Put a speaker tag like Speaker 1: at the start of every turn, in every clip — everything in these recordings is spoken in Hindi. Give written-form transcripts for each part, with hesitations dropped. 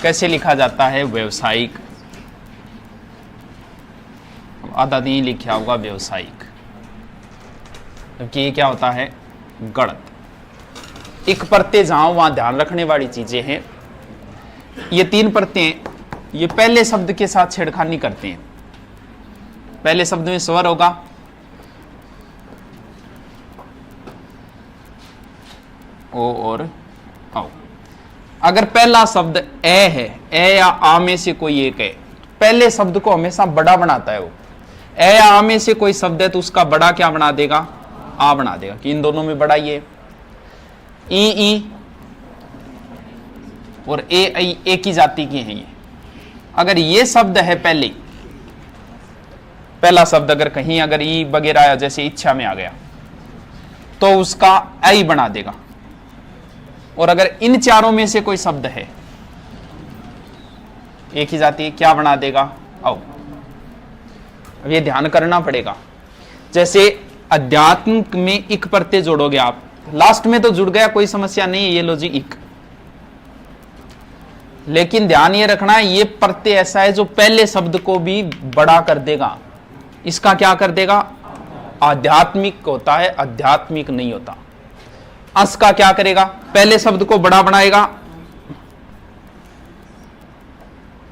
Speaker 1: कैसे लिखा जाता है? व्यवसायिक। आधा नहीं लिखा होगा व्यवसायिक, क्योंकि ये क्या होता है? गणत। एक प्रत्यय जहां वहां ध्यान रखने वाली चीजें हैं। ये तीन प्रत्यय ये पहले शब्द के साथ छेड़खानी करते हैं। पहले शब्द में स्वर होगा, ओ और औ। अगर पहला शब्द ए है, ए या आ में से कोई एक है, पहले शब्द को हमेशा बड़ा बनाता है वो। ए या आ में से कोई शब्द है तो उसका बड़ा क्या बना देगा? आ बना देगा, कि इन दोनों में बड़ा ये ई और ए आई एक ही जाति की है ये। अगर ये शब्द है पहला शब्द अगर कहीं अगर ई वगैरह जैसे इच्छा में आ गया तो उसका आई बना देगा। और अगर इन चारों में से कोई शब्द है एक ही जाति, क्या बना देगा? औ। अब ये ध्यान करना पड़ेगा। जैसे अध्यात्म में इक प्रत्यय जोड़ोगे आप, लास्ट में तो जुड़ गया, कोई समस्या नहीं है, ये लो जी इक। लेकिन ध्यान ये रखना है, ये प्रत्यय ऐसा है जो पहले शब्द को भी बड़ा कर देगा। इसका क्या कर देगा? आध्यात्मिक होता है, आध्यात्मिक नहीं होता। अस का क्या करेगा? पहले शब्द को बड़ा बनाएगा।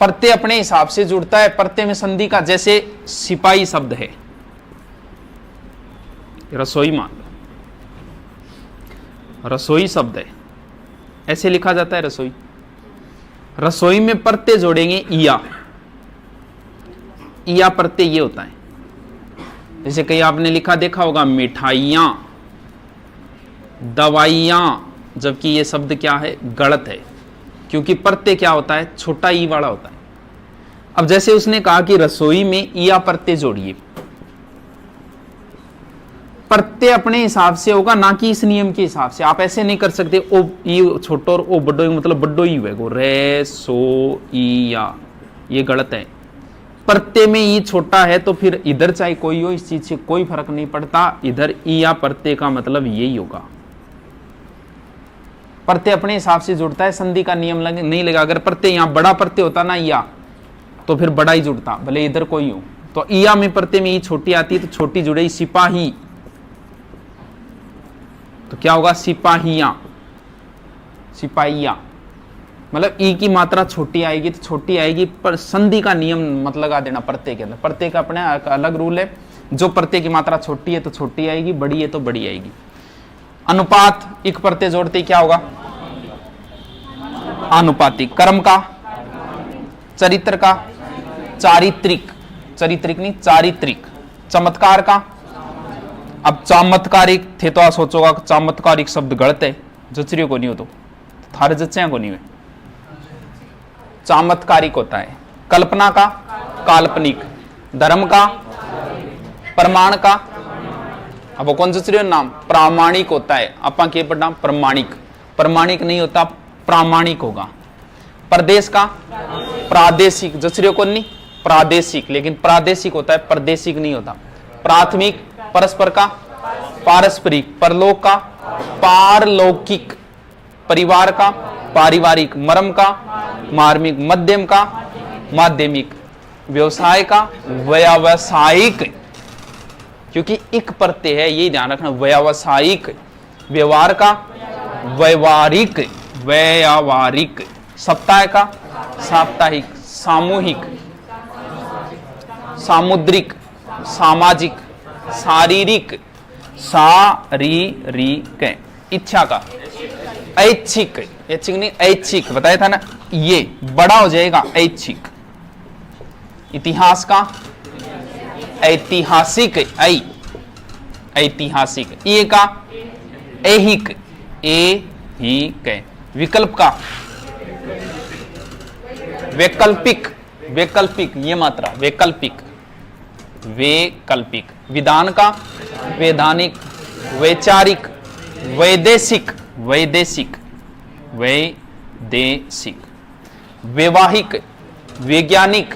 Speaker 1: प्रत्यय अपने हिसाब से जुड़ता है, प्रत्यय में संधि का, जैसे सिपाही शब्द है, रसोई मान लो, रसोई शब्द है, ऐसे लिखा जाता है रसोई। रसोई में प्रत्यय जोड़ेंगे इया, इया प्रत्यय ये होता है। जैसे कहीं आपने लिखा देखा होगा मिठाइयां, दवाइयां, जबकि ये शब्द क्या है? गलत है, क्योंकि प्रत्यय क्या होता है? छोटा ई वाला होता है। अब जैसे उसने कहा कि रसोई में इया प्रत्यय जोड़िए, प्रत्यय अपने हिसाब से होगा, ना कि इस नियम के हिसाब से। आप ऐसे नहीं कर सकते ओ ई छोटो और ओ बड्डो मतलब बड्डो ही हुएगा, रे सो ई या, ये गलत है। प्रत्यय में ई छोटा है तो फिर इधर चाहे कोई हो, इस चीज से कोई फर्क नहीं पड़ता, इधर ई या प्रत्यय का मतलब यही होगा। प्रत्यय अपने हिसाब से जुड़ता है, संधि का नियम नहीं लगा। अगर प्रत्यय यहां बड़ा प्रत्यय होता ना या, तो फिर बड़ा ही जुड़ता, भले इधर कोई हो। तो इया में प्रत्यय में ई छोटी आती है तो छोटी जुड़ेगी, सिपाही, तो क्या होगा? सिपाहियां, सिपाहिया, मतलब ई की मात्रा छोटी आएगी तो छोटी आएगी, पर संधि का नियम मत लगा देना प्रत्यय के अंदर। प्रत्यय का अपने अलग रूल है, जो प्रत्यय की मात्रा छोटी है तो छोटी आएगी, बड़ी है तो बड़ी आएगी। अनुपात, इक प्रत्यय जोड़ते क्या होगा? आनुपातिक। कर्म का, चरित्र का, चारित्रिक, चारित्रिक नहीं चारित्रिक। चमत्कार का, अब चमत्कारिक थे तो आप सोचोगा चमत्कारिक शब्द गलत है, जचरियो को नहीं हो तो थारे जच्चे को नहीं है, चमत्कारिक होता है। कल्पना का, काल्पनिक। धर्म का, प्रमाण का, अब कौन जचरियो नाम? प्रामाणिक होता है। अपा के पढ़ना प्रमाणिक, प्रमाणिक नहीं होता, प्रामाणिक होगा। प्रदेश का, प्रादेशिक, जचरियो को नहीं प्रादेशिक, लेकिन प्रादेशिक होता है, प्रदेशिक नहीं होता। प्राथमिक, परस्पर का, पारस्परिक। परलोक का, पारलौकिक। परिवार का, पारिवारिक। मर्म का, मार्मिक। मध्यम का, माध्यमिक। व्यवसाय का, व्यावसायिक, क्योंकि एक प्रत्यय है, ये ध्यान रखना, व्यावसायिक। व्यवहार का, व्यवहारिक, व्यावहारिक। सप्ताह का, साप्ताहिक। सामूहिक, सामुद्रिक, सामाजिक। शारीरिक, शारीरिक। इच्छा का, ऐच्छिक, ऐच्छिक नहीं ऐच्छिक, बताया था ना, ये बड़ा हो जाएगा ऐच्छिक। इतिहास का, ऐतिहासिक, ऐतिहासिक। ये का, ऐहिक, ऐहिक। विकल्प का, वैकल्पिक, वैकल्पिक, ये मात्रा वैकल्पिक, वैकल्पिक। विधान का, वैधानिक, वैचारिक, वैदेशिक, वैदेशिक, वैदेशिक। वैवाहिक, वैज्ञानिक,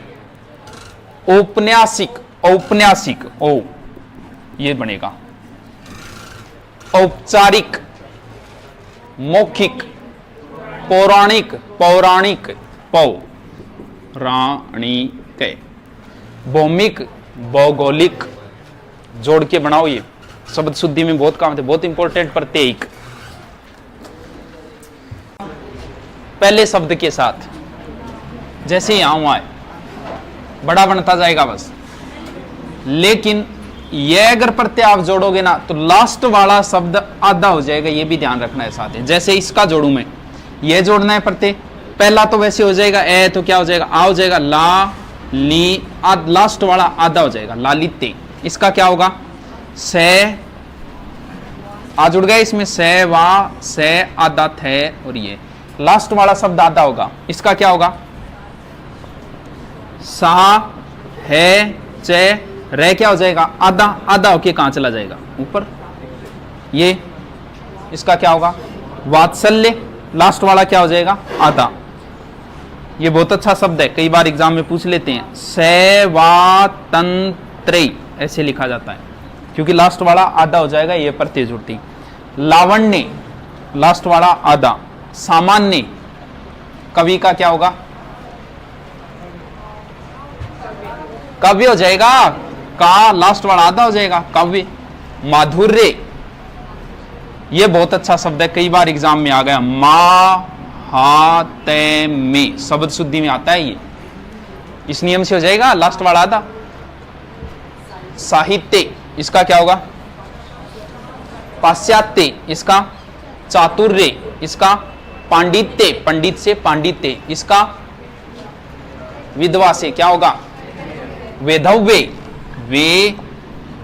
Speaker 1: औपन्यासिक, औपन्यासिक, ओ ये बनेगा। औपचारिक, मौखिक, पौराणिक, पौराणिक, पौराणिक। भौमिक, भौगोलिक, जोड़ के बनाओ, ये शब्द शुद्धि में बहुत काम थे, बहुत इंपॉर्टेंट प्रत्येक पहले शब्द के साथ, जैसे यहां हुआ है बड़ा बनता जाएगा बस। लेकिन ये अगर प्रत्यय आप जोड़ोगे ना तो लास्ट वाला शब्द आधा हो जाएगा, ये भी ध्यान रखना है साथ ही। जैसे इसका जोड़ू मैं, ये जोड़ना है प्रत्यय, पहला तो वैसे हो जाएगा ए, तो क्या हो जाएगा आ हो जाएगा, ला ली, लास्ट वाला आधा हो जाएगा, लालिते। इसका क्या होगा, से आ जुड़ गया इसमें, से वा से आधा थे, और ये लास्ट वाला शब्द आधा होगा। इसका क्या होगा, सा है चे रे, क्या हो जाएगा आधा, आधा होके कहां चला जाएगा ऊपर। ये इसका क्या होगा, वात्सल्य, लास्ट वाला क्या हो जाएगा आधा। ये बहुत अच्छा शब्द है, कई बार एग्जाम में पूछ लेते हैं। सेवातंत्रे ऐसे लिखा जाता है क्योंकि लास्ट वाला आधा हो जाएगा, ये प्रत्यय जुड़ती। लावण्य, लास्ट वाला आधा। सामान्य, कवि का क्या होगा, काव्य हो जाएगा, का लास्ट वाला आधा हो जाएगा, काव्य। माधुर्य, ये बहुत अच्छा शब्द है, कई बार एग्जाम में आ गया, माहाते में शब्द शुद्धि में आता है ये, इस नियम से हो जाएगा लास्ट वाला आधा। साहित्य, इसका क्या होगा, पाश्चात्य, इसका चातुर्य, इसका पांडित्य, पंडित से पांडित्य, इसका विधवा से क्या होगा, वेधव्य, वे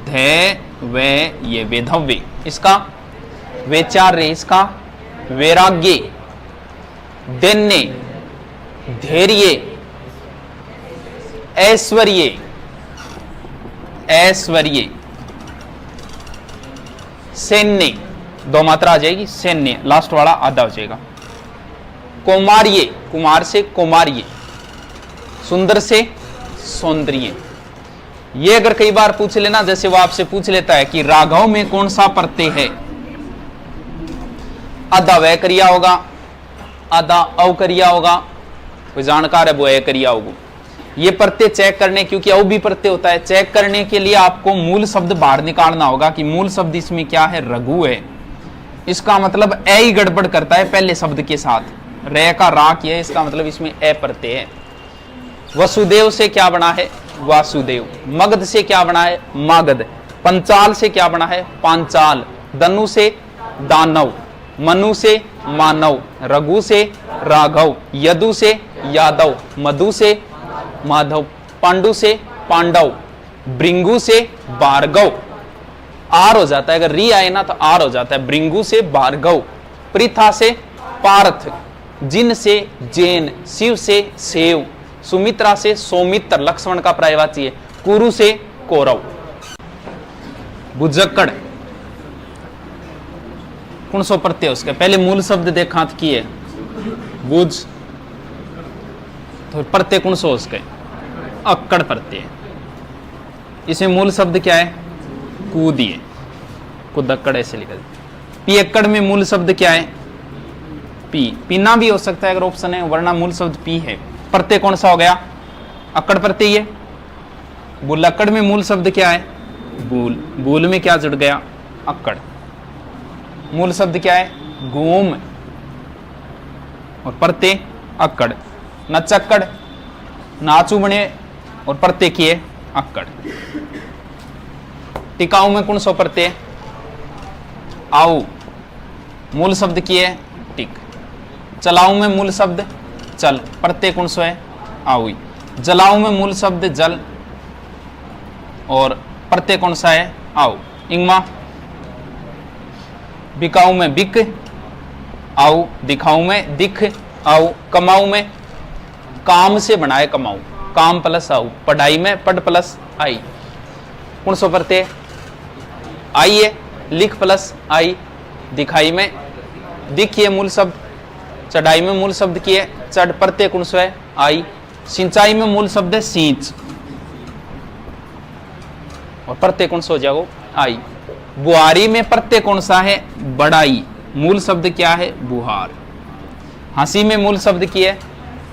Speaker 1: धे वे, ये वेधव्य। इसका वैचार्य, इसका वैराग्य। दैन्य, धैर्य। ऐश्वर्य, ऐश्वर्य। सैन्य, दो मात्रा आ जाएगी, सैन्य, लास्ट वाला आधा हो जाएगा। कौमार्य, कुमार से कौमार्य। सुंदर से सौंदर्य। ये अगर कई बार पूछ लेना, जैसे वो आपसे पूछ लेता है कि राघव में कौन सा प्रत्यय है, आधा वह क्रिया होगा, आधा अव क्रिया होगा, कोई जानकार है वो ए क्रिया होगा। ये प्रत्यय चेक करने, क्योंकि अव भी प्रत्यय होता है, चेक करने के लिए आपको मूल शब्द बाहर निकालना होगा कि मूल शब्द इसमें क्या है, रघु है। इसका मतलब ए ही गड़बड़ करता है पहले शब्द के साथ, रे का रा किया है, इसका मतलब इसमें ए प्रत्यय है। वसुदेव से क्या बना है, वासुदेव। मगध से क्या बना है, मागध। पंचाल से क्या बना है, पांचाल। दनु से दानव। मनु से मानव। रघु से राघव। यदु से यादव। मधु से माधव। पांडु से पांडव। भृंगु से भार्गव। आर हो जाता है, अगर री आए ना तो आर हो जाता है, भृंगु से भार्गव। पृथा से पार्थ। जिन से जैन। शिव से सेव। सुमित्रा से सौमित्र, लक्ष्मण का पर्यायवाची है। कुरु से कौरव। बुजक्कड़, कौन सो प्रत्यय उसके, पहले मूल शब्द देखा किए, बुझ, तो प्रत्यय कौन सो उसके, अक्कड़ प्रत्यय। इसमें मूल शब्द क्या है, कूदिए, कुदक्कड़ ऐसे लिखा। पियक्कड़ में मूल शब्द क्या है, पी। पीना भी हो सकता है अगर ऑप्शन है, वरना मूल शब्द पी है। प्रत्यय कौन सा हो गया, अक्कड़ प्रत्यय है। बुलक्कड़ में मूल शब्द क्या है, बूल। बूल में क्या जुड़ गया, अक्कड़। मूल शब्द क्या है, घूम, और प्रत्यय अक्कड़। नचक्कड़, नाचू बने, और प्रत्यय किए अक्कड़। टिकाऊ में कौन सा प्रत्यय, आओ। मूल शब्द किए टिक। चलाऊ में मूल शब्द चल, प्रत्यय कौन सा है, आओ। जलाऊ में मूल शब्द जल, और प्रत्यय कौन सा है, आओ। इंगमा। बिकाऊ में बिक, आओ। दिखाऊ में दिख, आओ। कमाऊ में काम से बनाए कमाऊ, काम प्लस आओ। पढ़ाई में पढ़ प्लस आई, कौन सा प्रत्यय, आई है। लिख प्लस आई। दिखाई में दिखिए मूल शब्द। चढ़ाई में मूल शब्द की है चढ़, प्रत्यय कौन सा है, आई। सिंचाई में मूल शब्द है सींच, और प्रत्यय कौन सा हो जाएगा, आई। बुहारी में प्रत्यय कौन सा है, बड़ाई। मूल शब्द क्या है, बुहार। हंसी में मूल शब्द की है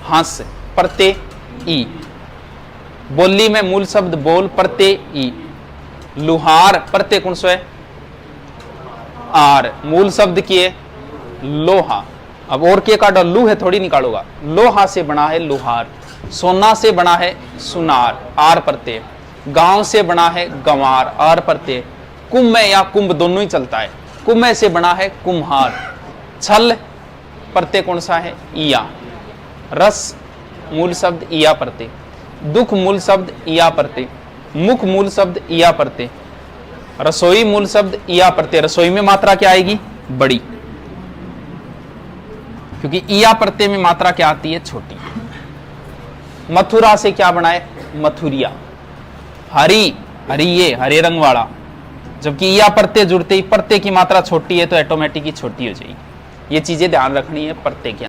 Speaker 1: हंस, प्रत्यय ई। बोली में मूल शब्द बोल, प्रत्यय ई। लुहार प्रत्यय कौन सो है आर, मूल शब्द की है लोहा। अब और के काटो, लू है थोड़ी निकालोगा। लोहा से बना है लुहार, सोना से बना है सुनार, आर प्रत्यय। गांव से बना है गंवार, आर प्रत्यय। कुंभ या कुंभ दोनों ही चलता है। कुंभ से बना है कुम्हार। छल प्रत्यय कौन सा है इया। रस मूल शब्द इया प्रत्यय। दुख मूल शब्द इया प्रत्यय। मुख मूल शब्द इया प्रत्यय। रसोई मूल शब्द इया प्रत्यय। रसोई में मात्रा क्या आएगी बड़ी, क्योंकि इया प्रत्यय में मात्रा क्या आती है छोटी। मथुरा से क्या बना है मथुरिया। हरी, हरिये हरे रंग वाला, जबकि इया प्रत्यय जुड़ते ही प्रत्यय की मात्रा छोटी है तो ऑटोमेटिक ही छोटी हो जाएगी। ये चीजें ध्यान रखनी है प्रत्यय के।